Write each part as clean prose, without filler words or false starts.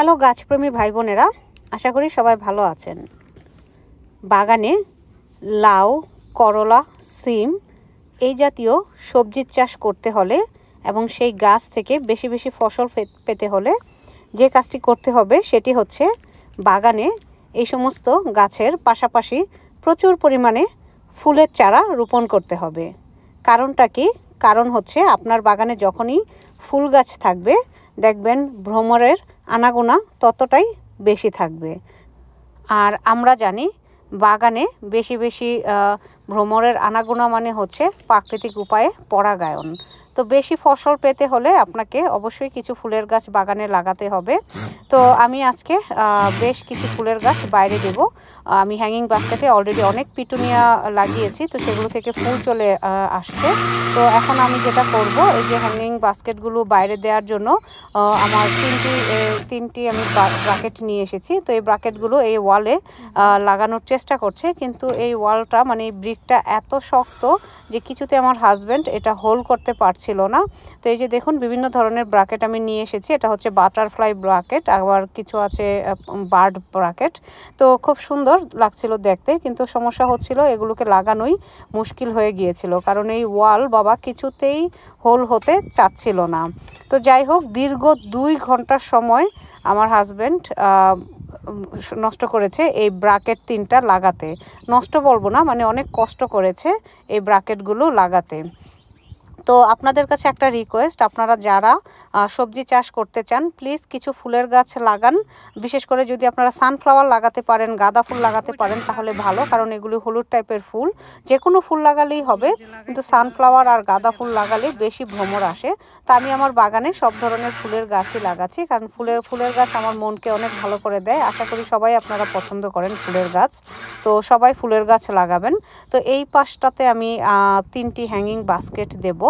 Hello গাছপ্রেমী ভাই বোনেরা, আশা করি সবাই ভালো আছেন। বাগানে লাউ, করলা, সিম এই জাতীয় সবজির চাষ করতে হলে এবং সেই গাছ থেকে বেশি বেশি ফসল পেতে হলে যে কাজটি করতে হবে সেটি হচ্ছে বাগানে এই সমস্ত গাছের পাশাপাশি প্রচুর পরিমাণে ফুলের চারা রোপণ করতে হবে। কারণটা কি? কারণ হচ্ছে আপনার বাগানে যখনই ফুল গাছ থাকবে দেখবেন ভ্রমরের আনাগোনা ততটাই বেশি থাকবে। আর আমরা জানি বাগানে বেশি বেশি ভ্রমরের আনাগোনা মানে হচ্ছে প্রাকৃতিক উপায়ে পরাগায়ন। তো বেশি ফসল পেতে হলে আপনাকে অবশ্যই কিছু ফুলের গাছ বাগানে লাগাতে হবে। তো আমি আজকে বেশ কিছু ফুলের গাছ বাইরে দেব। আমি হ্যাঙ্গিং বাস্কেটে অলরেডি অনেক পিটুনিয়া লাগিয়েছি, তো সেগুলো থেকে ফুল চলে আসছে। তো এখন আমি যেটা করব, এই যে হ্যাঙ্গিং বাস্কেটগুলো বাইরে দেওয়ার জন্য আমার তিনটি আমি ব্রাকেট নিয়ে এসেছি। তো এই ব্রাকেটগুলো এই ওয়ালে লাগানোর চেষ্টা করছে, কিন্তু এই ওয়ালটা মানে এই ব্রিকটা এত শক্ত যে কিছুতে আমার হাজব্যান্ড এটা হোল্ড করতে পারছিল না। তো এই যে দেখুন বিভিন্ন ধরনের ব্রাকেট আমি নিয়ে এসেছি। এটা হচ্ছে বাটারফ্লাই ব্রাকেট, আবার কিছু আছে বার্ড ব্রাকেট। তো খুব সুন্দর লাগছিল দেখতে, কিন্তু সমস্যা হচ্ছিল এগুলোকে লাগানোই মুশকিল হয়ে গিয়েছিল, কারণ এই ওয়াল বাবা কিছুতেই হোল হতে চাচ্ছিল না। তো যাই হোক, দীর্ঘ 2 ঘন্টার সময় আমার হাজব্যান্ড নষ্ট করেছে এই ব্রাকেট 3টা লাগাতে। নষ্ট বলবো না, মানে অনেক কষ্ট করেছে এই ব্রাকেটগুলো লাগাতে। তো আপনাদের কাছে একটা রিকোয়েস্ট, আপনারা যারা সবজি চাষ করতে চান প্লিজ কিছু ফুলের গাছ লাগান। বিশেষ করে যদি আপনারা সানফ্লাওয়ার লাগাতে পারেন, গাঁদা ফুল লাগাতে পারেন তাহলে ভালো, কারণ এগুলি হলুদ টাইপের ফুল। যে কোনো ফুল লাগালেই হবে, কিন্তু সানফ্লাওয়ার আর গাঁদা ফুল লাগালে বেশি ভ্রমর আসে। তা আমি আমার বাগানে সব ধরনের ফুলের গাছই লাগাচ্ছি, কারণ ফুলের গাছ আমার মনকে অনেক ভালো করে দেয়। আশা করি সবাই আপনারা পছন্দ করেন ফুলের গাছ, তো সবাই ফুলের গাছ লাগাবেন। তো এই পাশটাতে আমি 3টি হ্যাঙ্গিং বাস্কেট দেব,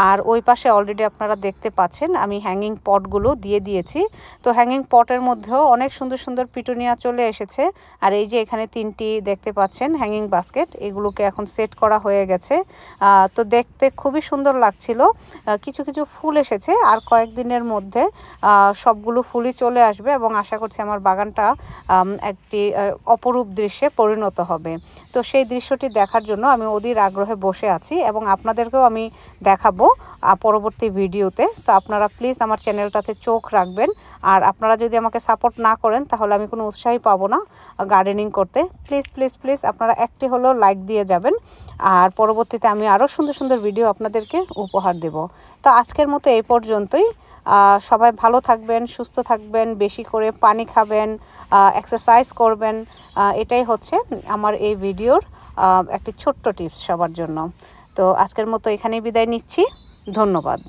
আর ওই পাশে অলরেডি আপনারা দেখতে পাচ্ছেন আমি হ্যাঙ্গিং পটগুলো দিয়ে দিয়েছি। তো হ্যাঙ্গিং পটের মধ্যেও অনেক সুন্দর সুন্দর পিটুনিয়া চলে এসেছে। আর এই যে এখানে 3টি দেখতে পাচ্ছেন হ্যাঙ্গিং বাস্কেট, এগুলোকে এখন সেট করা হয়ে গেছে। তো দেখতে খুবই সুন্দর লাগছিল। কিছু কিছু ফুল এসেছে, আর কয়েকদিনের মধ্যে সবগুলো ফুলই চলে আসবে এবং আশা করছি আমার বাগানটা একটি অপরূপ দৃশ্যে পরিণত হবে। তো সেই দৃশ্যটি দেখার জন্য আমি অধীর আগ্রহে বসে আছি এবং আপনাদেরকেও আমি দেখাবো পরবর্তী ভিডিওতে। তো আপনারা প্লিজ আমার চ্যানেলটাতে চোখ রাখবেন, আর আপনারা যদি আমাকে সাপোর্ট না করেন তাহলে আমি কোনো উৎসাহই পাবো না গার্ডেনিং করতে। প্লিজ প্লিজ প্লিজ আপনারা একটি হলেও লাইক দিয়ে যাবেন, আর পরবর্তীতে আমি আরও সুন্দর সুন্দর ভিডিও আপনাদেরকে উপহার দেব। তো আজকের মতো এই পর্যন্তই। সবাই ভালো থাকবেন, সুস্থ থাকবেন, বেশি করে পানি খাবেন, এক্সারসাইজ করবেন। এটাই হচ্ছে আমার এই ভিডিওর একটি ছোট্ট টিপস সবার জন্য। তো আজকের মতো এখানেই বিদায় নিচ্ছি। ধন্যবাদ।